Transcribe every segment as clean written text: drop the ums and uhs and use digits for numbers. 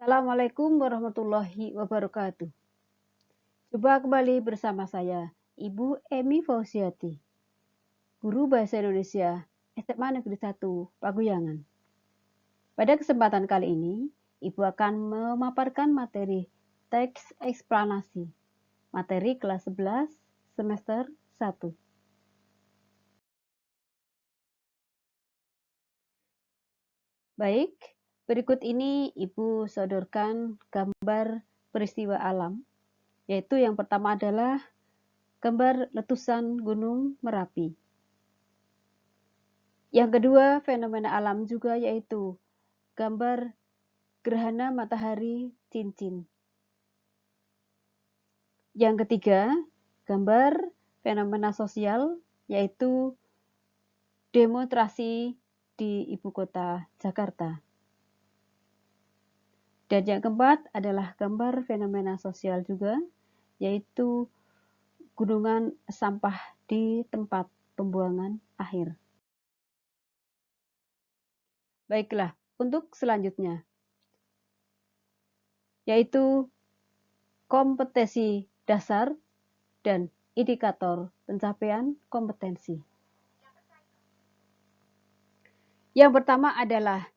Assalamualaikum warahmatullahi wabarakatuh. Jumpa kembali bersama saya, Ibu Emi Fauziati, Guru Bahasa Indonesia SMA Negeri 1 Paguyangan. Pada kesempatan kali ini, Ibu akan memaparkan materi teks eksplanasi, materi kelas 11 semester 1. Baik, berikut ini Ibu sodorkan gambar peristiwa alam, yaitu yang pertama adalah gambar letusan Gunung Merapi. Yang kedua, fenomena alam juga, yaitu gambar gerhana matahari cincin. Yang ketiga, gambar fenomena sosial, yaitu demonstrasi di ibu kota Jakarta. Dan yang keempat adalah gambar fenomena sosial juga, yaitu gunungan sampah di tempat pembuangan akhir. Baiklah, untuk selanjutnya, yaitu kompetensi dasar dan indikator pencapaian kompetensi. Yang pertama adalah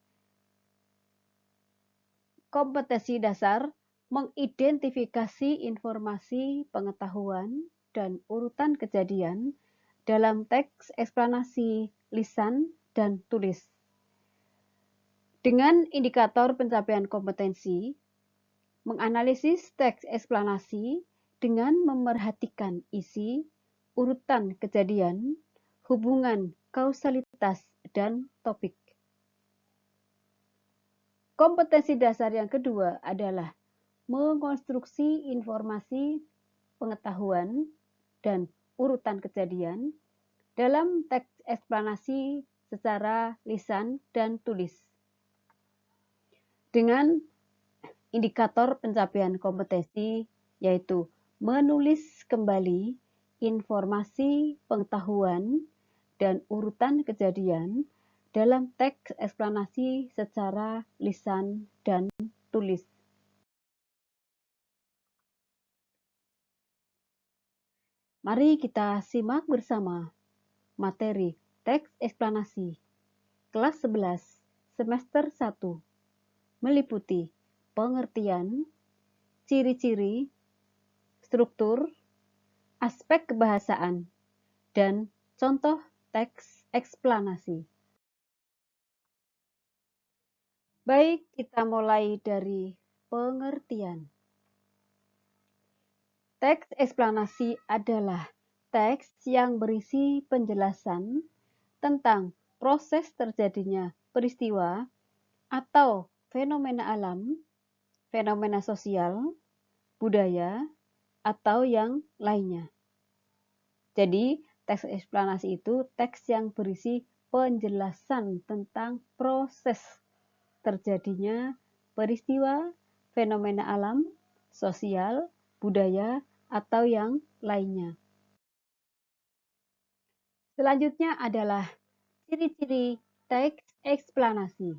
kompetensi dasar, mengidentifikasi informasi, pengetahuan, dan urutan kejadian dalam teks eksplanasi lisan dan tulis. Dengan indikator pencapaian kompetensi, menganalisis teks eksplanasi dengan memerhatikan isi, urutan kejadian, hubungan kausalitas, dan topik. Kompetensi dasar yang kedua adalah mengkonstruksi informasi, pengetahuan, dan urutan kejadian dalam teks eksplanasi secara lisan dan tulis. Dengan indikator pencapaian kompetensi, yaitu menulis kembali informasi, pengetahuan, dan urutan kejadian dalam teks eksplanasi secara lisan dan tulis. Mari kita simak bersama materi teks eksplanasi kelas 11 semester 1, meliputi pengertian, ciri-ciri, struktur, aspek kebahasaan, dan contoh teks eksplanasi. Baik, kita mulai dari pengertian. Teks eksplanasi adalah teks yang berisi penjelasan tentang proses terjadinya peristiwa atau fenomena alam, fenomena sosial, budaya, atau yang lainnya. Jadi, teks eksplanasi itu teks yang berisi penjelasan tentang proses terjadinya peristiwa, fenomena alam, sosial, budaya, atau yang lainnya. Selanjutnya adalah ciri-ciri teks eksplanasi.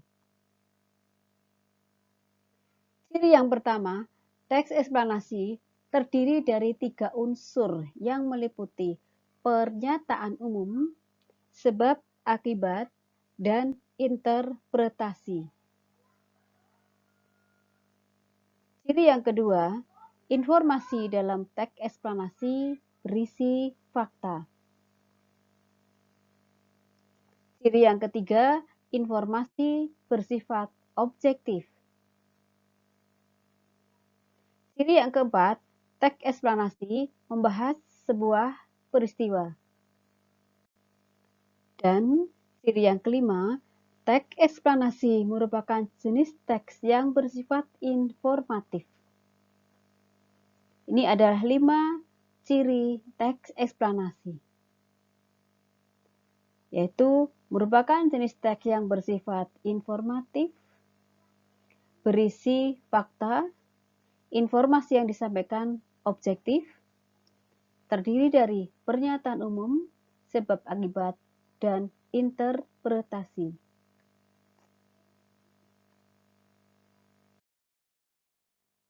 Ciri yang pertama, teks eksplanasi terdiri dari 3 unsur yang meliputi pernyataan umum, sebab akibat, dan interpretasi. Ciri yang kedua, informasi dalam teks eksplanasi berisi fakta. Ciri yang ketiga, informasi bersifat objektif. Ciri yang keempat, teks eksplanasi membahas sebuah peristiwa. Dan ciri yang kelima, teks eksplanasi merupakan jenis teks yang bersifat informatif. Ini adalah 5 ciri teks eksplanasi, yaitu merupakan jenis teks yang bersifat informatif, berisi fakta, informasi yang disampaikan objektif, terdiri dari pernyataan umum, sebab akibat, dan interpretasi.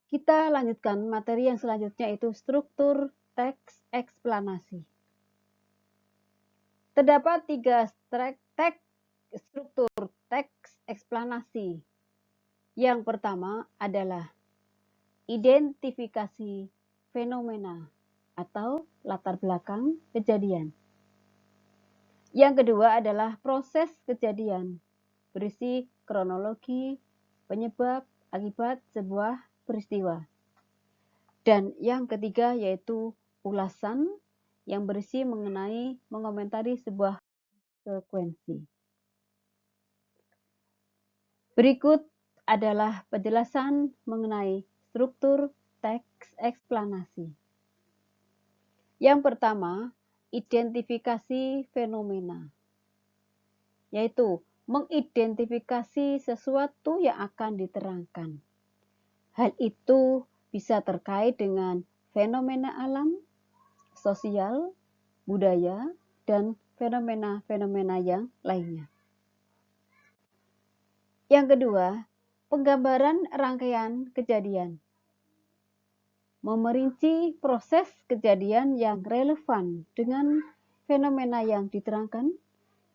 Kita lanjutkan materi yang selanjutnya, yaitu struktur teks eksplanasi. Terdapat 3 struktur teks eksplanasi. Yang pertama adalah identifikasi fenomena atau latar belakang kejadian. Yang kedua adalah proses kejadian, berisi kronologi, penyebab, akibat sebuah peristiwa. Dan yang ketiga yaitu ulasan yang berisi mengomentari sebuah sekuensi. Berikut adalah penjelasan mengenai struktur teks eksplanasi. Yang pertama, identifikasi fenomena, yaitu mengidentifikasi sesuatu yang akan diterangkan. Hal itu bisa terkait dengan fenomena alam, sosial, budaya, dan fenomena-fenomena yang lainnya. Yang kedua, penggambaran rangkaian kejadian. Memerinci proses kejadian yang relevan dengan fenomena yang diterangkan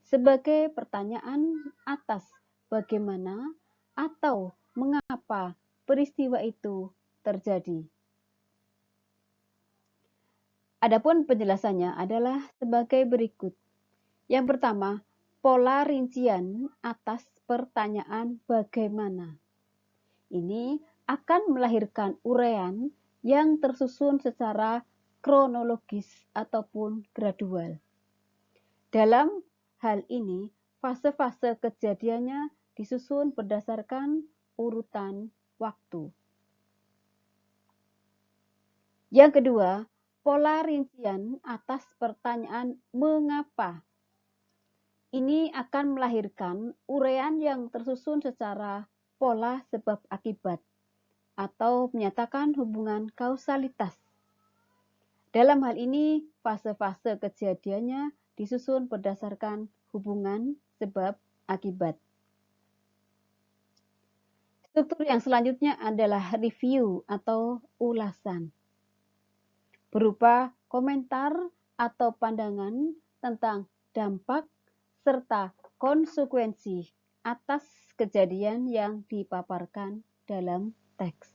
sebagai pertanyaan atas bagaimana atau mengapa peristiwa itu terjadi. Adapun penjelasannya adalah sebagai berikut. Yang pertama, pola rincian atas pertanyaan bagaimana. Ini akan melahirkan uraian yang tersusun secara kronologis ataupun gradual. Dalam hal ini, fase-fase kejadiannya disusun berdasarkan urutan waktu. Yang kedua, pola rincian atas pertanyaan mengapa. Ini akan melahirkan uraian yang tersusun secara pola sebab akibat atau menyatakan hubungan kausalitas. Dalam hal ini, fase-fase kejadiannya disusun berdasarkan hubungan sebab akibat. Struktur yang selanjutnya adalah review atau ulasan, berupa komentar atau pandangan tentang dampak serta konsekuensi atas kejadian yang dipaparkan dalam teks.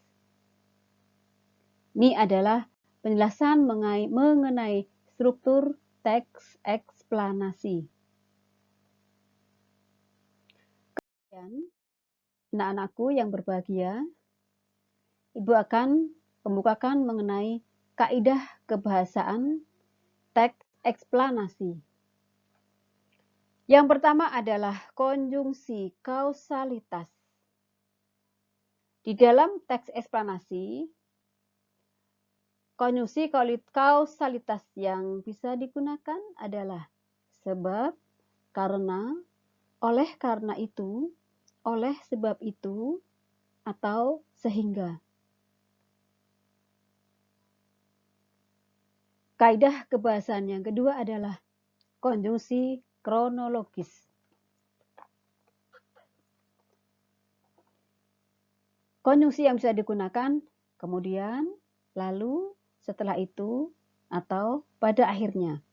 Ini adalah penjelasan mengenai struktur teks eksplanasi. Kemudian, anak-anakku yang berbahagia, Ibu akan membukakan mengenai kaidah kebahasaan teks eksplanasi. Yang pertama adalah konjungsi kausalitas. Di dalam teks eksplanasi, konjungsi kausalitas yang bisa digunakan adalah sebab, karena, oleh karena itu, oleh sebab itu, atau sehingga. Kaidah kebahasaan yang kedua adalah konjungsi kronologis. Konjungsi yang bisa digunakan kemudian, lalu, setelah itu, atau pada akhirnya.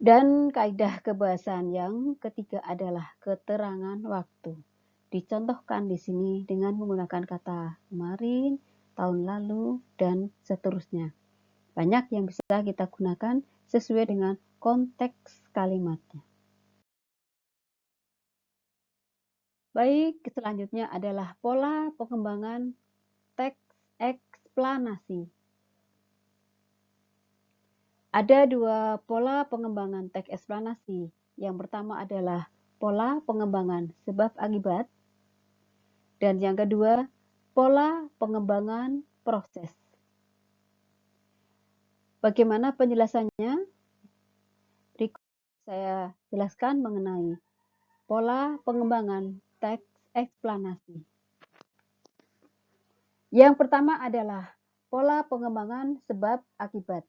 Dan kaidah kebahasaan yang ketiga adalah keterangan waktu. Dicontohkan di sini dengan menggunakan kata kemarin, tahun lalu, dan seterusnya. Banyak yang bisa kita gunakan sesuai dengan konteks kalimatnya. Baik, selanjutnya adalah pola pengembangan teks eksplanasi. Ada dua pola pengembangan teks eksplanasi. Yang pertama adalah pola pengembangan sebab akibat, dan yang kedua pola pengembangan proses. Bagaimana penjelasannya? Berikut saya jelaskan mengenai pola pengembangan teks eksplanasi. Yang pertama adalah pola pengembangan sebab akibat.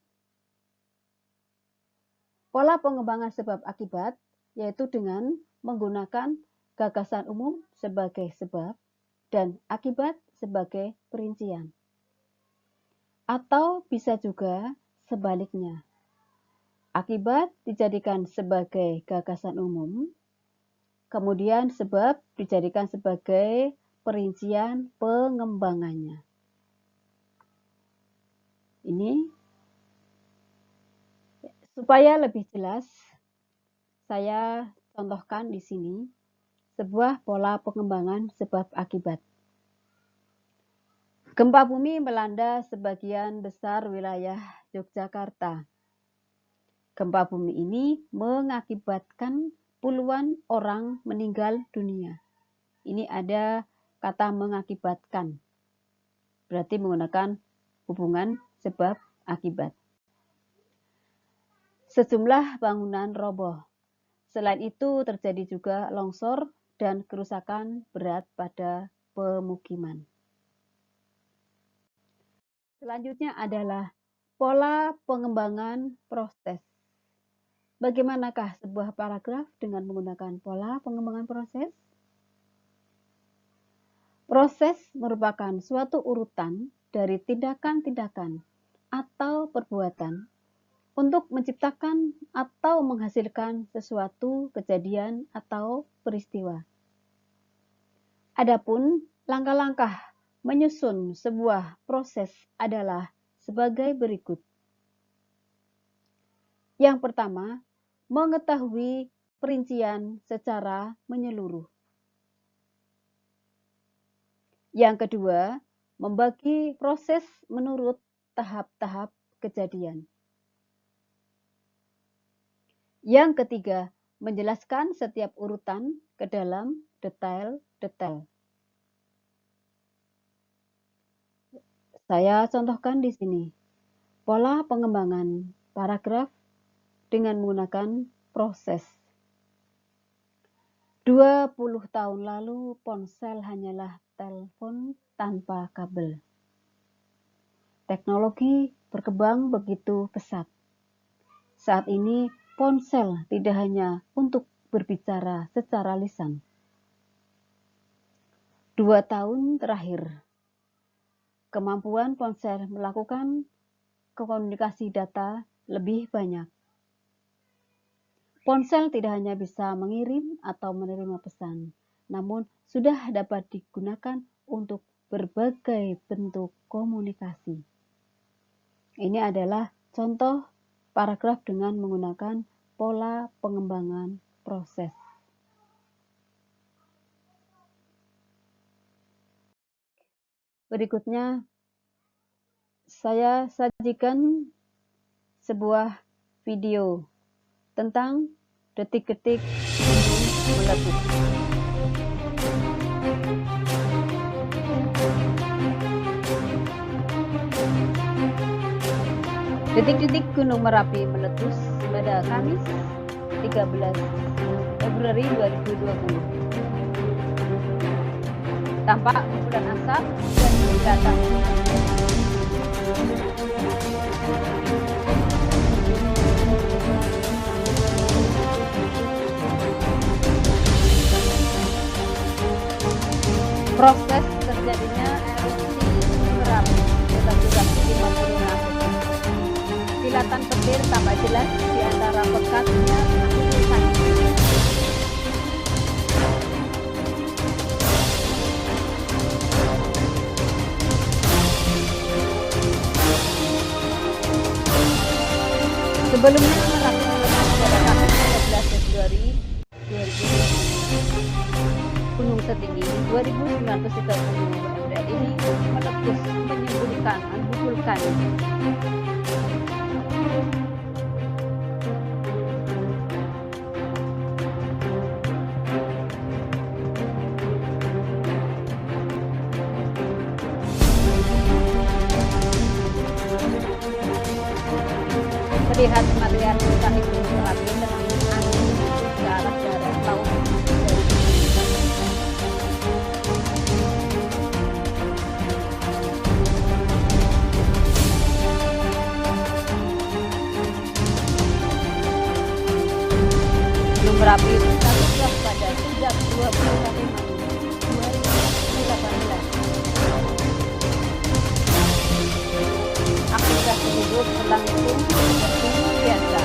Pola pengembangan sebab akibat yaitu dengan menggunakan gagasan umum sebagai sebab, dan akibat sebagai perincian. Atau bisa juga sebaliknya. Akibat dijadikan sebagai gagasan umum, kemudian sebab dijadikan sebagai perincian pengembangannya. Ini supaya lebih jelas, saya contohkan di sini sebuah pola pengembangan sebab akibat. Gempa bumi melanda sebagian besar wilayah Yogyakarta. Gempa bumi ini mengakibatkan puluhan orang meninggal dunia. Ini ada kata mengakibatkan, berarti menggunakan hubungan sebab akibat. Sejumlah bangunan roboh. Selain itu terjadi juga longsor dan kerusakan berat pada pemukiman. Selanjutnya adalah pola pengembangan proses. Bagaimanakah sebuah paragraf dengan menggunakan pola pengembangan proses? Proses merupakan suatu urutan dari tindakan-tindakan atau perbuatan untuk menciptakan atau menghasilkan sesuatu kejadian atau peristiwa. Adapun langkah-langkah menyusun sebuah proses adalah sebagai berikut. Yang pertama, mengetahui perincian secara menyeluruh. Yang kedua, membagi proses menurut tahap-tahap kejadian. Yang ketiga, menjelaskan setiap urutan ke dalam detail-detail. Saya contohkan di sini pola pengembangan paragraf dengan menggunakan proses. 20 tahun lalu ponsel hanyalah telepon tanpa kabel. Teknologi berkembang begitu pesat. Saat ini ponsel tidak hanya untuk berbicara secara lisan. 2 tahun terakhir, kemampuan ponsel melakukan komunikasi data lebih banyak. Ponsel tidak hanya bisa mengirim atau menerima pesan, namun sudah dapat digunakan untuk berbagai bentuk komunikasi. Ini adalah contoh paragraf dengan menggunakan pola pengembangan proses. Berikutnya, saya sajikan sebuah video tentang detik-detik gunung meletus. Detik-detik Gunung Merapi meletus pada Kamis 13 Februari 2020. Tampak kepulan asap dan kelihatan. Proses terjadinya erupsi Merapi dalam durasi 50 menit. Kilatan petir tampak jelas di antara pekatnya awan. Sebelumnya Merapi meletus pada Kamis 13 Februari 2020. Gunung setinggi 2.930 mdr ini meletus menimbulkan abu vulkanik. Terlihat material vulkanik Gunung Merapi tertimbun angin ke arah barat laut. Gunung Merapi meletus pada sejak 21 Mei 2018 Assalamualaikum seperti biasa.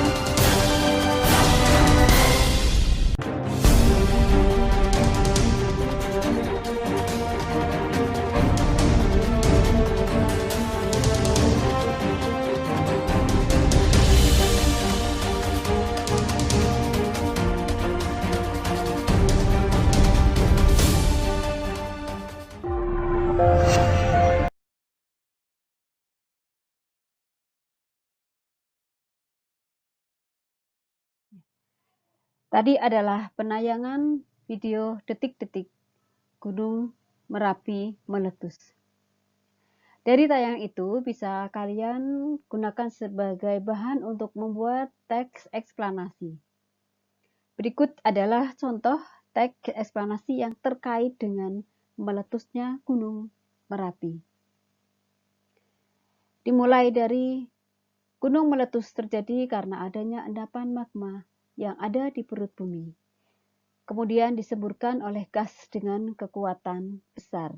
Tadi adalah penayangan video detik-detik Gunung Merapi meletus. Dari tayangan itu bisa kalian gunakan sebagai bahan untuk membuat teks eksplanasi. Berikut adalah contoh teks eksplanasi yang terkait dengan meletusnya Gunung Merapi. Dimulai dari gunung meletus terjadi karena adanya endapan magma yang ada di perut bumi. Kemudian disemburkan oleh gas dengan kekuatan besar.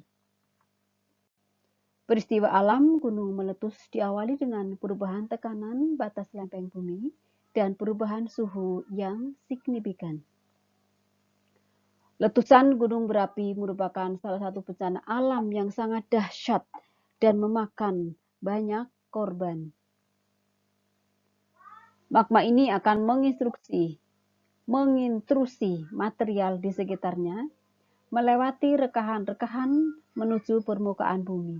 Peristiwa alam gunung meletus diawali dengan perubahan tekanan batas lempeng bumi dan perubahan suhu yang signifikan. Letusan gunung berapi merupakan salah satu bencana alam yang sangat dahsyat dan memakan banyak korban. Magma ini akan mengintrusi material di sekitarnya, melewati rekahan-rekahan menuju permukaan bumi.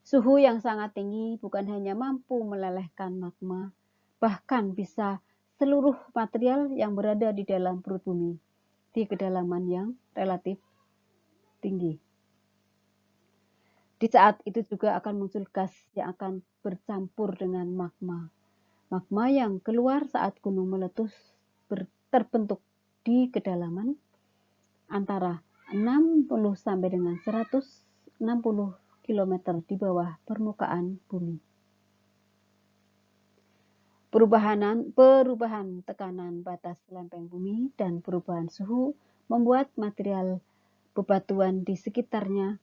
Suhu yang sangat tinggi bukan hanya mampu melelehkan magma, bahkan bisa seluruh material yang berada di dalam perut bumi di kedalaman yang relatif tinggi. Di saat itu juga akan muncul gas yang akan bercampur dengan magma. Magma yang keluar saat gunung meletus terbentuk di kedalaman antara 60 sampai dengan 160 km di bawah permukaan bumi. Perubahan tekanan batas lempeng bumi dan perubahan suhu membuat material bebatuan di sekitarnya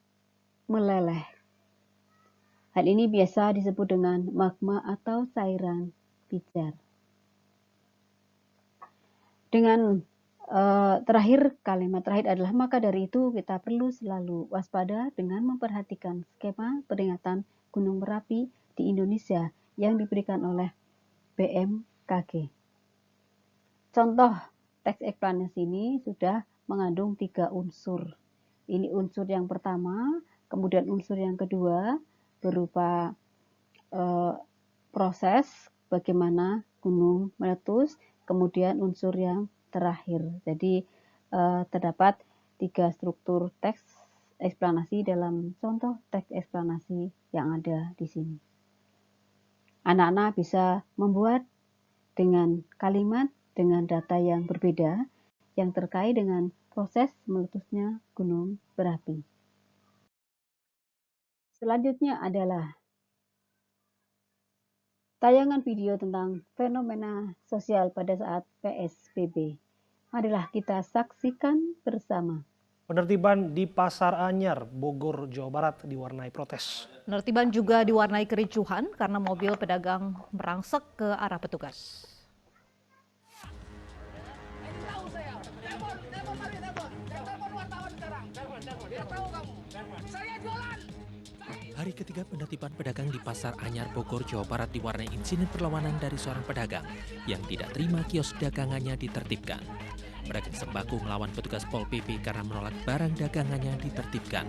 meleleh. Hal ini biasa disebut dengan magma atau cairan pijar. Dengan kalimat terakhir adalah maka dari itu kita perlu selalu waspada dengan memperhatikan skema peringatan Gunung Merapi di Indonesia yang diberikan oleh BMKG. Contoh teks eksplanasi ini sudah mengandung 3 unsur. Ini unsur yang pertama, kemudian unsur yang kedua berupa proses bagaimana gunung meletus, kemudian unsur yang terakhir. Jadi terdapat 3 struktur teks eksplanasi dalam contoh teks eksplanasi yang ada di sini. Anak-anak bisa membuat dengan kalimat dengan data yang berbeda yang terkait dengan proses meletusnya gunung berapi. Selanjutnya adalah tayangan video tentang fenomena sosial pada saat PSBB. Marilah kita saksikan bersama. Penertiban di Pasar Anyar, Bogor, Jawa Barat diwarnai protes. Penertiban juga diwarnai kericuhan karena mobil pedagang merangsek ke arah petugas. Hari ketiga penertiban pedagang di Pasar Anyar Bogor, Jawa Barat diwarnai insiden perlawanan dari seorang pedagang yang tidak terima kios dagangannya ditertibkan. Pedagang sembako melawan petugas Pol PP karena menolak barang dagangannya ditertibkan.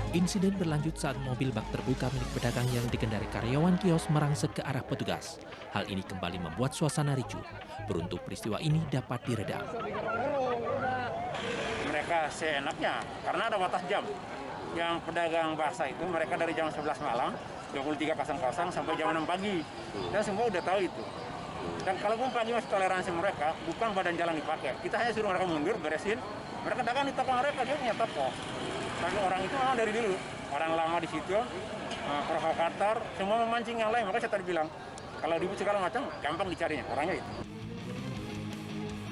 Insiden berlanjut saat mobil bak terbuka milik pedagang yang dikendarai karyawan kios merangsek ke arah petugas. Hal ini kembali membuat suasana ricuh. Beruntung peristiwa ini dapat diredam. Mereka seenaknya karena ada batas jam. Yang pedagang bakso itu mereka dari jam 11 malam 23.00 sampai jam 6 pagi. Dan semua udah tahu itu. Dan kalaupun pagi masih toleransi mereka, bukan badan jalan dipakai. Kita hanya suruh mereka mundur, beresin. Mereka dagang di toko mereka, dia punya toko. Tapi orang itu memang dari dulu, orang lama di situ, provokator, semua memancing yang lain. Makanya saya tadi bilang, kalau dibuat segala macam, gampang dicarinya, orangnya itu.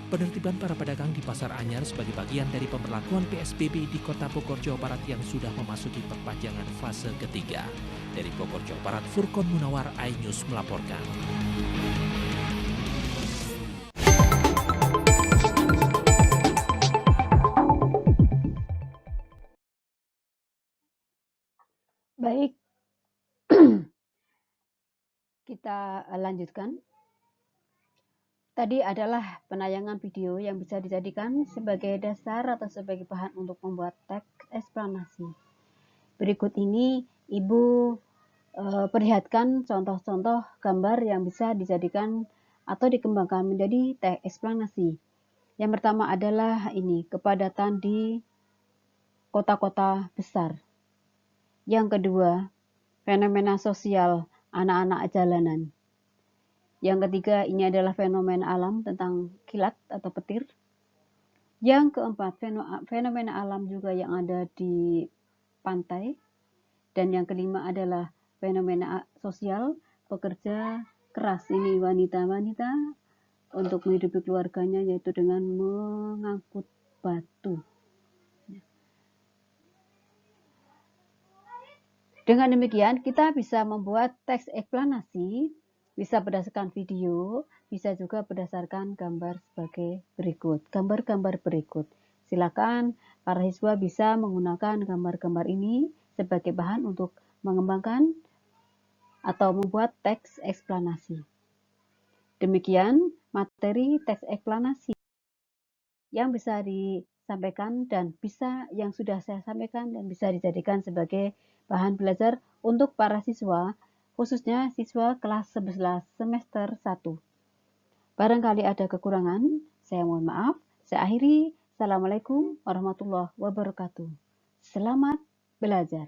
Penertiban para pedagang di Pasar Anyar sebagai bagian dari pemberlakuan PSBB di Kota Bogor, Jawa Barat yang sudah memasuki perpanjangan fase ketiga. Dari Bogor, Jawa Barat, Furkon Munawar, iNews melaporkan. Baik, kita lanjutkan. Tadi adalah penayangan video yang bisa dijadikan sebagai dasar atau sebagai bahan untuk membuat teks eksplanasi. Berikut ini Ibu perlihatkan contoh-contoh gambar yang bisa dijadikan atau dikembangkan menjadi teks eksplanasi. Yang pertama adalah ini, kepadatan di kota-kota besar. Yang kedua, fenomena sosial anak-anak jalanan. Yang ketiga, ini adalah fenomena alam tentang kilat atau petir. Yang keempat, fenomena alam juga yang ada di pantai. Dan yang kelima adalah fenomena sosial pekerja keras, ini wanita-wanita untuk menghidupi keluarganya, yaitu dengan mengangkut batu. Dengan demikian kita bisa membuat teks eksplanasi, bisa berdasarkan video, bisa juga berdasarkan gambar sebagai berikut. Gambar-gambar berikut. Silakan para siswa bisa menggunakan gambar-gambar ini sebagai bahan untuk mengembangkan atau membuat teks eksplanasi. Demikian materi teks eksplanasi yang bisa disampaikan dan yang sudah saya sampaikan dan bisa dijadikan sebagai bahan belajar untuk para siswa, khususnya siswa kelas 11 semester 1. Barangkali ada kekurangan, saya mohon maaf. Saya akhiri. Assalamualaikum warahmatullahi wabarakatuh. Selamat belajar.